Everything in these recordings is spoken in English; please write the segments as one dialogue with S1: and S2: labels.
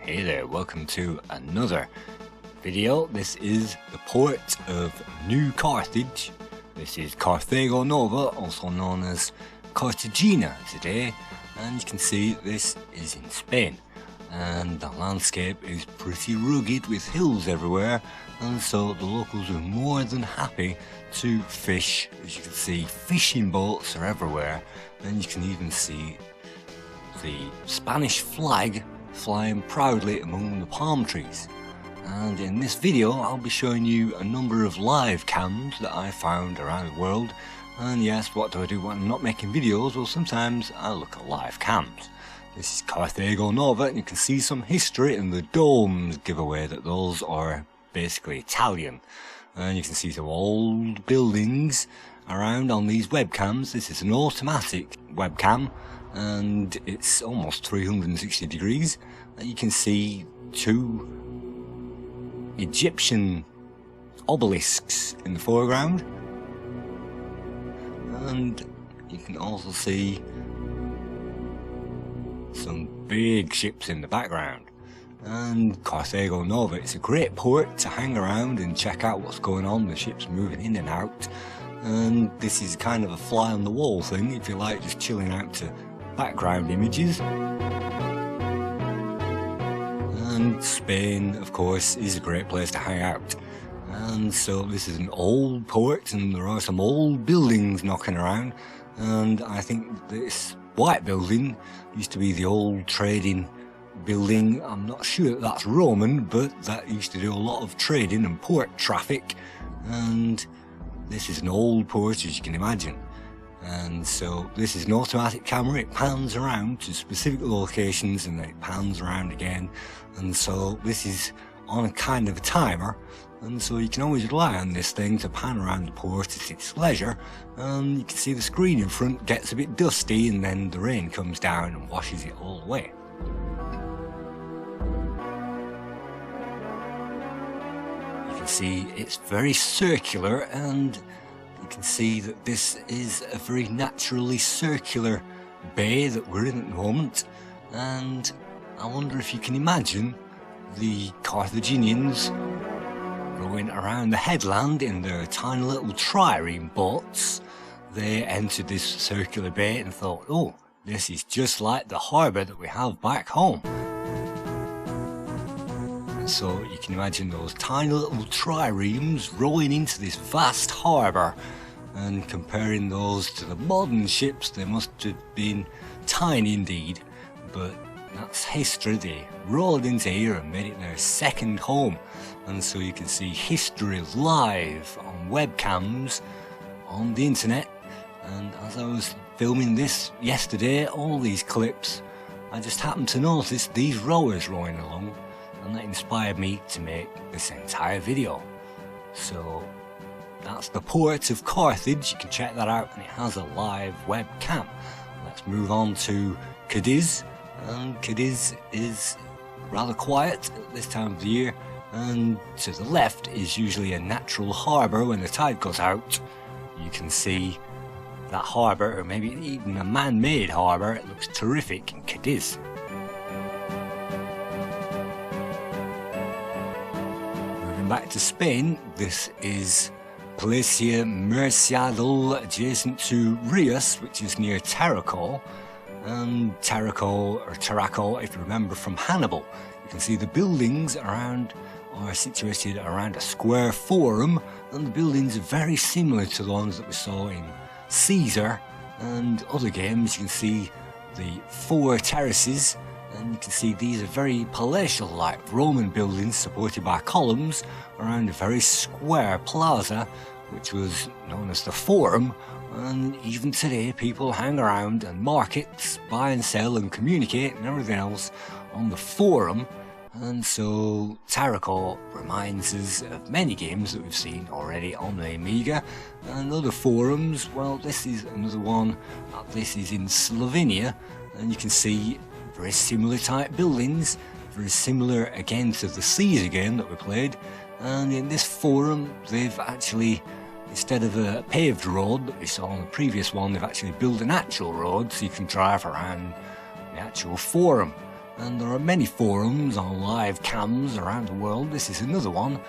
S1: Hey there, welcome to another video. This is the port of New Carthage. This is Carthago Nova, also known as Cartagena today, and you can see this is in Spain. And the landscape is pretty rugged with hills everywhere, and so the locals are more than happy to fish. As you can see, fishing boats are everywhere, and you can even see the Spanish flag flying proudly among the palm trees. And in this video I'll be showing you a number of live cams that I found around the world. And yes, what do I do when I'm not making videos? Well, sometimes I look at live cams. This is Carthago Nova, and you can see some history, and the domes give away that those are basically Italian. And you can see some old buildings around on these webcams. This is an automatic webcam, and it's almost 360 degrees. You can see two Egyptian obelisks in the foreground, and you can also see some big ships in the background. And Carthago Nova, it's a great port to hang around and check out what's going on. The ships moving in and out, and this is kind of a fly on the wall thing, if you like, just chilling out to background images. And Spain, of course, is a great place to hang out. And so this is an old port, and there are some old buildings knocking around. And I think this white building used to be the old trading building. I'm not sure that that's Roman, but that used to do a lot of trading and port traffic. And this is an old port, as you can imagine. And so this is an automatic camera. It pans around to specific locations and then it pans around again. And so this is on a kind of a timer, and so you can always rely on this thing to pan around the port at its leisure. And you can see the screen in front gets a bit dusty, and then the rain comes down and washes it all away. You can see it's very circular, and you can see that this is a very naturally circular bay that we're in at the moment. And I wonder if you can imagine the Carthaginians rowing around the headland in their tiny little trireme boats. They entered this circular bay and thought, oh, this is just like the harbour that we have back home. And so you can imagine those tiny little triremes rowing into this vast harbour, and comparing those to the modern ships, they must have been tiny indeed, but that's history. They rolled into here and made it their second home. And so you can see history live on webcams on the internet. And as I was filming this yesterday, all these clips, I just happened to notice these rowers rowing along, and that inspired me to make this entire video. So that's the port of Carthage. You can check that out, and it has a live webcam. Let's move on to Cadiz. And Cadiz is rather quiet at this time of the year, and to the left is usually a natural harbour. When the tide goes out, you can see that harbour, or maybe even a man-made harbour. It looks terrific in Cadiz. Moving back to Spain, this is Palacio Merciadal, adjacent to Rios, which is near Tarraco. And Tarraco, if you remember from Hannibal, you can see the buildings around are situated around a square forum, and the buildings are very similar to the ones that we saw in Caesar and other games. You can see the four terraces, and you can see these are very palatial-like Roman buildings supported by columns around a very square plaza, which was known as the Forum. And even today people hang around, and markets buy and sell and communicate and everything else on the Forum. And so Tarraco reminds us of many games that we've seen already on the Amiga. And other forums, well, this is another one. This is in Slovenia, and you can see very similar type buildings, very similar again to the Caesar game that we played. And in this forum they've actually, instead of a paved road that we saw on the previous one, they've actually built an actual road so you can drive around the actual forum. And there are many forums on live cams around the world. This is another one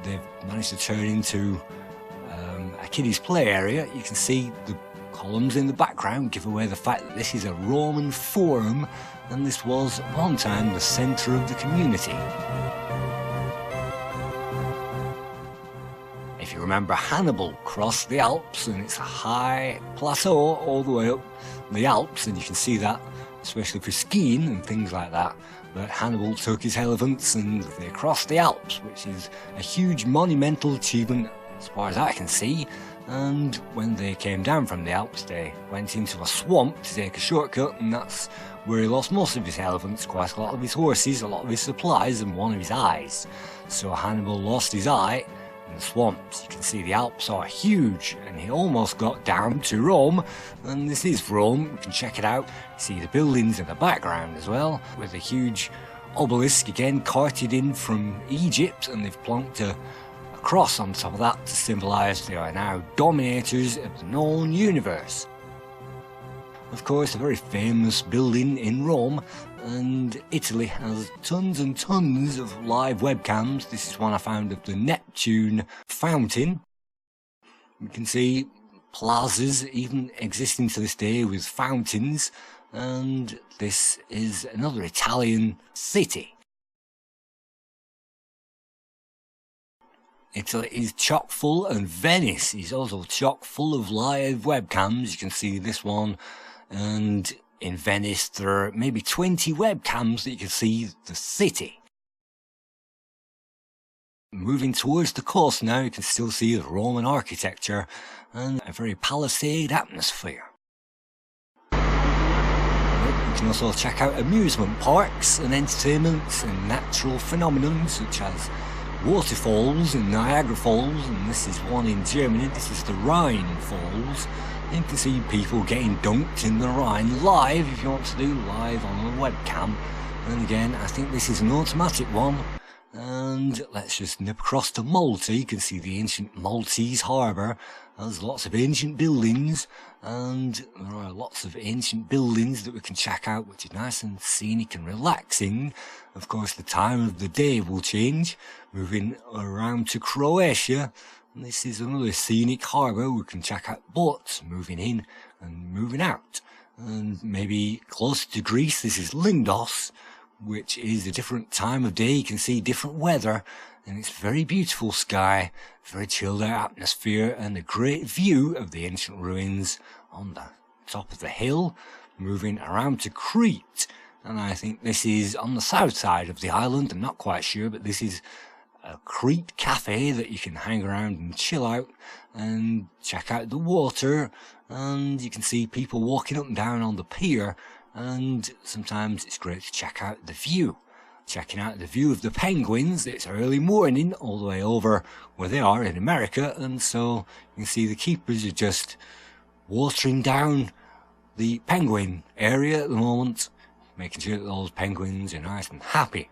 S1: they've managed to turn into a kiddies play area. You can see the columns in the background give away the fact that this is a Roman forum, and this was at one time the centre of the community. If you remember, Hannibal crossed the Alps, and it's a high plateau all the way up the Alps, and you can see that especially for skiing and things like that. But Hannibal took his elephants and they crossed the Alps, which is a huge monumental achievement as far as I can see. And when they came down from the Alps, they went into a swamp to take a shortcut, and that's where he lost most of his elephants, quite a lot of his horses, a lot of his supplies, and one of his eyes. So Hannibal lost his eye in the swamps. You can see the Alps are huge, and he almost got down to Rome, and this is Rome. You can check it out. You see the buildings in the background as well, with a huge obelisk again carted in from Egypt, and they've plonked a cross on top of that to symbolise they are now dominators of the known universe. Of course, a very famous building in Rome, and Italy has tons and tons of live webcams. This is one I found of the Neptune fountain. You can see plazas even existing to this day with fountains, and this is another Italian city. Italy is chock full, and Venice is also chock full of live webcams. You can see this one, and in Venice there are maybe 20 webcams that you can see the city. Moving towards the coast now, you can still see the Roman architecture and a very palisade atmosphere. You can also check out amusement parks and entertainment and natural phenomena such as waterfalls in Niagara Falls, and this is one in Germany. This is the Rhine Falls. You can see people getting dunked in the Rhine live if you want to do live on a webcam. And again, I think this is an automatic one. And let's just nip across to Malta. You can see the ancient Maltese harbour. There's lots of ancient buildings, and there are lots of ancient buildings that we can check out, which is nice and scenic and relaxing. Of course, the time of the day will change. Moving around to Croatia, and this is another scenic harbour. We can check out boats moving in and moving out. And maybe closer to Greece, this is Lindos, which is a different time of day. You can see different weather, and it's very beautiful sky, very chilled out atmosphere, and a great view of the ancient ruins on the top of the hill. Moving around to Crete, and I think this is on the south side of the island. I'm not quite sure, but this is a Crete cafe that you can hang around and chill out and check out the water, and you can see people walking up and down on the pier, and sometimes it's great to check out the view. Checking out the view of the penguins. It's early morning all the way over where they are in America, and so you can see the keepers are just watering down the penguin area at the moment, making sure that those penguins are nice and happy.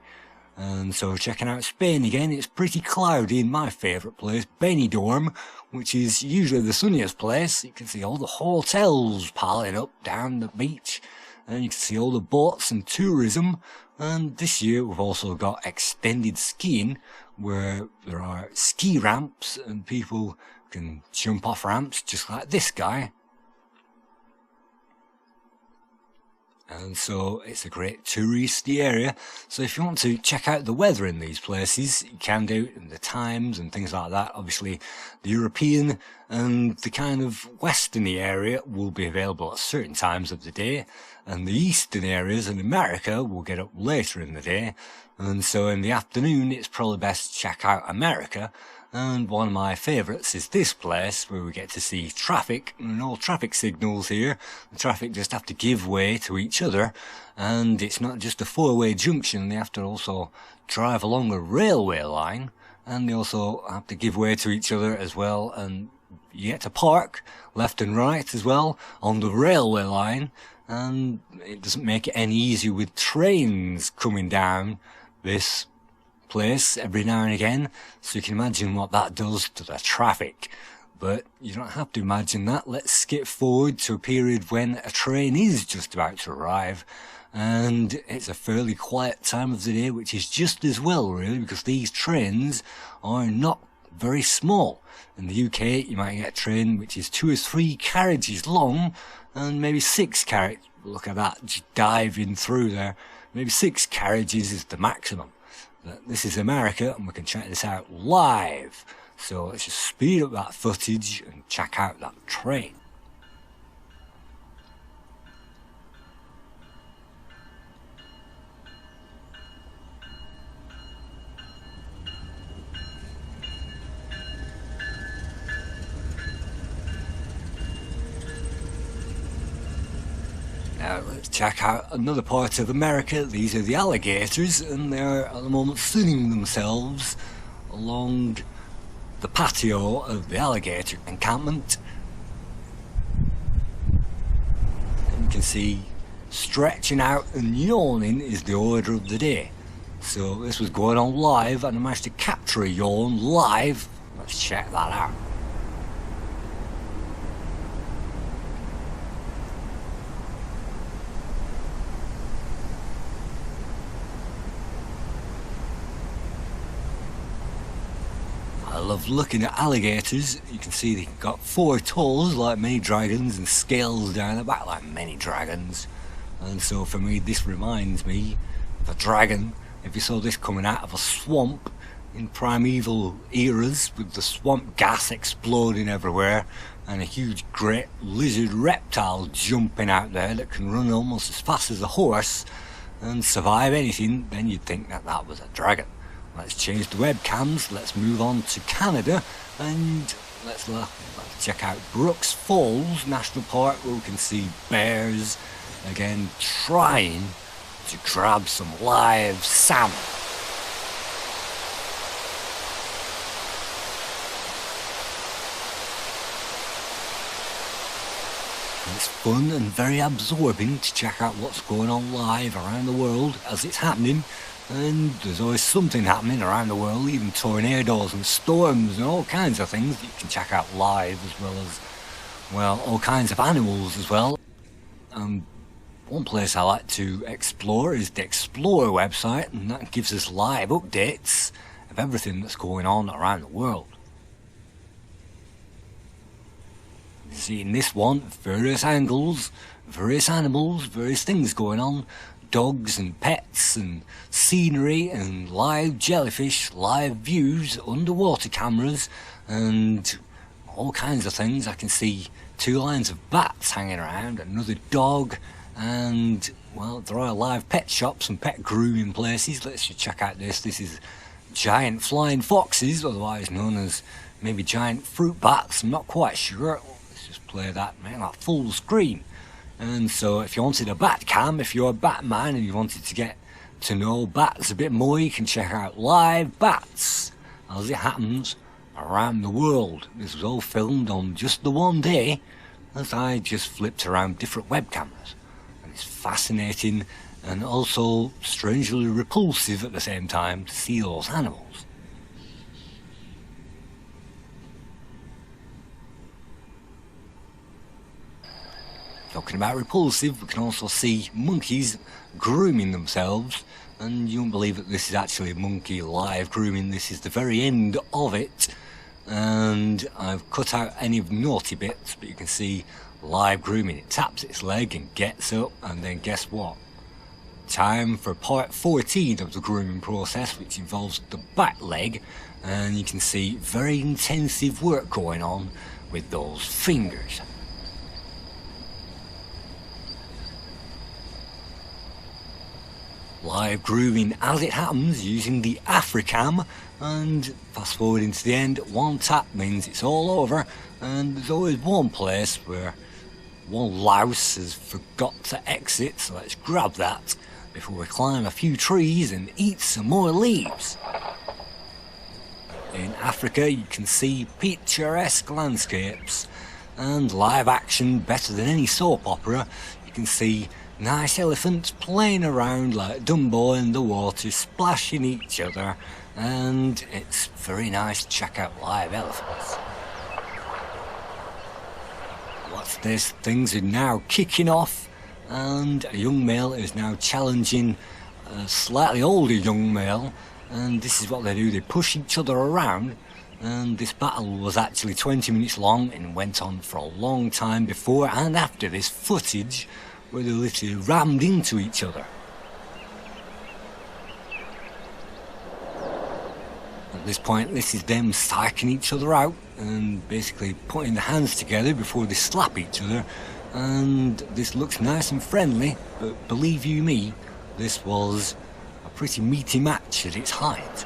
S1: And so checking out Spain again, it's pretty cloudy in my favourite place, Benidorm, which is usually the sunniest place. You can see all the hotels piling up down the beach, and you can see all the boats and tourism. And this year we've also got extended skiing, where there are ski ramps and people can jump off ramps just like this guy. And so it's a great touristy area. So if you want to check out the weather in these places, you can do, and the times and things like that. Obviously the European and the kind of westerny area will be available at certain times of the day, and the eastern areas in America will get up later in the day. And so in the afternoon it's probably best to check out America. And one of my favourites is this place, where we get to see traffic, and no traffic signals here. The traffic just have to give way to each other, and it's not just a four-way junction. They have to also drive along a railway line, and they also have to give way to each other as well. And you get to park left and right as well on the railway line, and it doesn't make it any easier with trains coming down this place every now and again, so you can imagine what that does to the traffic. But you don't have to imagine that. Let's skip forward to a period when a train is just about to arrive, and it's a fairly quiet time of the day, which is just as well really, because these trains are not very small. In the UK you might get a train which is 2 or 3 carriages long and maybe 6 carriages. Look at that, just diving through there. Maybe 6 carriages is the maximum. But this is America and we can check this out live. So let's just speed up that footage and check out that train. Now let's check out another part of America. These are the alligators, and they're at the moment sunning themselves along the patio of the alligator encampment. And you can see stretching out and yawning is the order of the day. So this was going on live and I managed to capture a yawn live. Let's check that out. I love looking at alligators. You can see they've got 4 toes like many dragons and scales down the back like many dragons. And so for me this reminds me of a dragon. If you saw this coming out of a swamp in primeval eras with the swamp gas exploding everywhere and a huge great lizard reptile jumping out there that can run almost as fast as a horse and survive anything, then you'd think that that was a dragon. Let's change the webcams, let's move on to Canada and let's check out Brooks Falls National Park, where we can see bears again trying to grab some live salmon. It's fun and very absorbing to check out what's going on live around the world as it's happening. And there's always something happening around the world, even tornadoes and storms and all kinds of things that you can check out live, as well as, well, all kinds of animals as well. One place I like to explore is the Explorer website, and that gives us live updates of everything that's going on around the world. You see in this one, various angles, various animals, various things going on. Dogs and pets and scenery and live jellyfish, live views, underwater cameras and all kinds of things. I can see 2 lines of bats hanging around, another dog, and well, there are live pet shops and pet grooming places. Let's just check out this. This is giant flying foxes, otherwise known as maybe giant fruit bats. I'm not quite sure. Let's just play that, man, that full screen. And so if you wanted a bat cam, if you're a Batman and you wanted to get to know bats a bit more, you can check out live bats as it happens around the world. This was all filmed on just the one day as I just flipped around different web cameras. And it's fascinating and also strangely repulsive at the same time to see those animals. Talking about repulsive, we can also see monkeys grooming themselves, and you won't believe that this is actually a monkey live grooming. This is the very end of it, and I've cut out any of the naughty bits, but you can see live grooming. It taps its leg and gets up, and then guess what? Time for part 14 of the grooming process, which involves the back leg, and you can see very intensive work going on with those fingers. Live grooming as it happens using the AfriCam, and fast forwarding to the end, 1 tap means it's all over, and there's always one place where one louse has forgot to exit, so let's grab that before we climb a few trees and eat some more leaves. In Africa you can see picturesque landscapes and live action better than any soap opera. You can see nice elephants playing around like Dumbo in the water, splashing each other, and it's very nice to check out live elephants. What's this? Things are now kicking off and a young male is now challenging a slightly older young male, and this is what they do, they push each other around. And this battle was actually 20 minutes long and went on for a long time before and after this footage where they literally rammed into each other. At this point, this is them psyching each other out and basically putting their hands together before they slap each other, and this looks nice and friendly, but believe you me, this was a pretty meaty match at its height.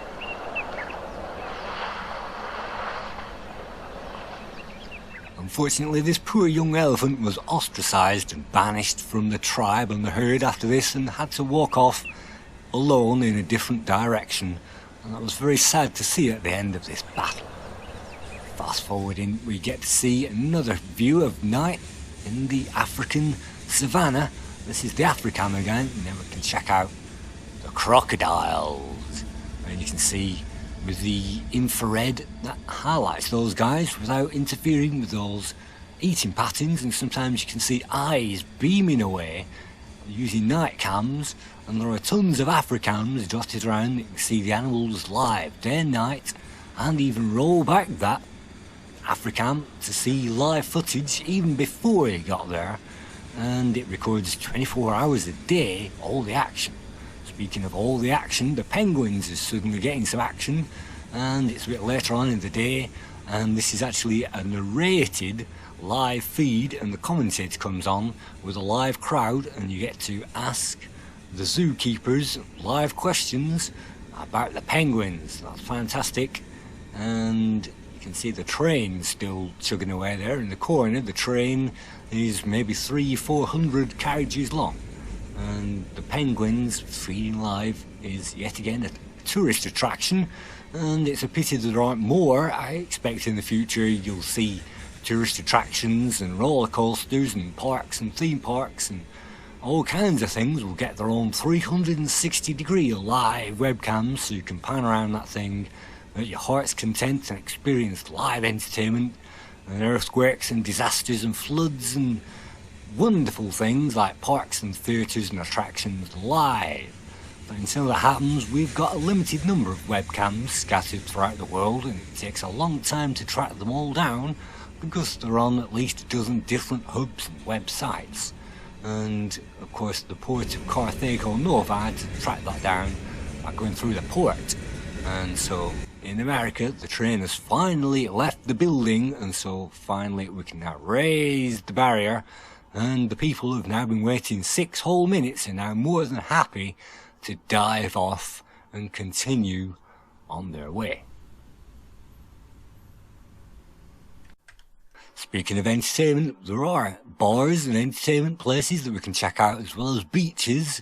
S1: Unfortunately, this poor young elephant was ostracised and banished from the tribe and the herd after this, and had to walk off alone in a different direction, and that was very sad to see at the end of this battle. Fast forwarding, we get to see another view of night in the African savannah. This is the Africam again, and then we can check out the crocodiles, and you can see with the infrared that highlights those guys without interfering with those eating patterns, and sometimes you can see eyes beaming away using night cams, and there are tons of Africams dotted around. You can see the animals live day and night, and even roll back that Africam to see live footage even before you got there, and it records 24 hours a day all the action. Speaking of all the action, the penguins are suddenly getting some action, and it's a bit later on in the day, and this is actually a narrated live feed, and the commentator comes on with a live crowd, and you get to ask the zookeepers live questions about the penguins. That's fantastic. And you can see the train still chugging away there in the corner. The train is maybe 300-400 carriages long, and the penguins feeding live is yet again a tourist attraction, and it's a pity there aren't more. I expect in the future you'll see tourist attractions and roller coasters and parks and theme parks and all kinds of things will get their own 360-degree live webcams, so you can pan around that thing at your heart's content and experience live entertainment and earthquakes and disasters and floods and wonderful things like parks and theatres and attractions live. But until that happens, we've got a limited number of webcams scattered throughout the world, and it takes a long time to track them all down because they're on at least a dozen different hubs and websites. And of course the port of Carthago Nova had to track that down by going through the port. And so in America the train has finally left the building, and so finally we can now raise the barrier, and the people who've now been waiting 6 whole minutes are now more than happy to dive off and continue on their way. Speaking of entertainment, there are bars and entertainment places that we can check out, as well as beaches,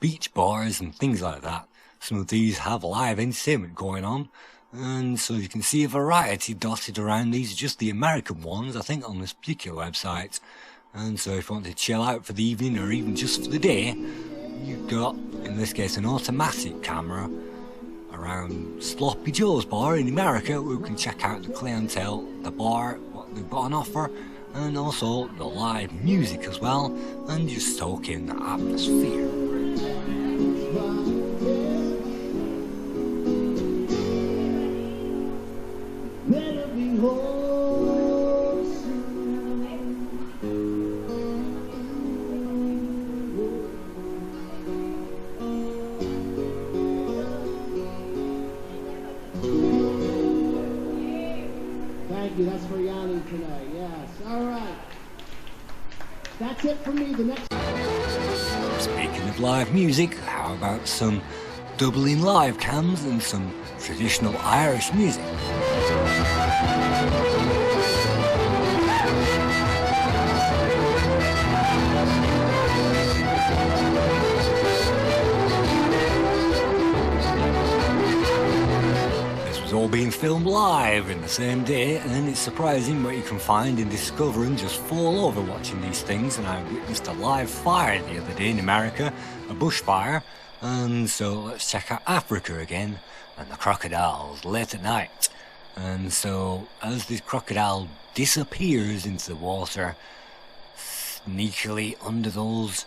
S1: beach bars and things like that. Some of these have live entertainment going on, and so you can see a variety dotted around. These are just the American ones, I think, on this particular website. And so if you want to chill out for the evening or even just for the day, you've got, in this case, an automatic camera around Sloppy Joe's bar in America, where we can check out the clientele, the bar, what they've got on offer, and also the live music as well, and just soak in the atmosphere.
S2: That's for Yanni tonight, yes. All right. That's it for me. The next...
S1: Speaking of live music, how about some Dublin live cams and some traditional Irish music? All being filmed live in the same day, and it's surprising what you can find and discover and just fall over watching these things. And I witnessed a live fire the other day in America, a bushfire, and so let's check out Africa again and the crocodiles late at night. And so as this crocodile disappears into the water, sneakily under those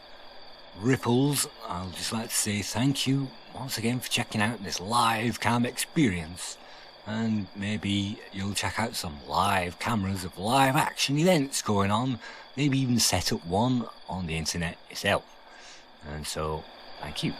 S1: ripples, I'll just like to say thank you once again for checking out this live cam experience, and maybe you'll check out some live cameras of live action events going on, maybe even set up one on the internet yourself. And so, thank you.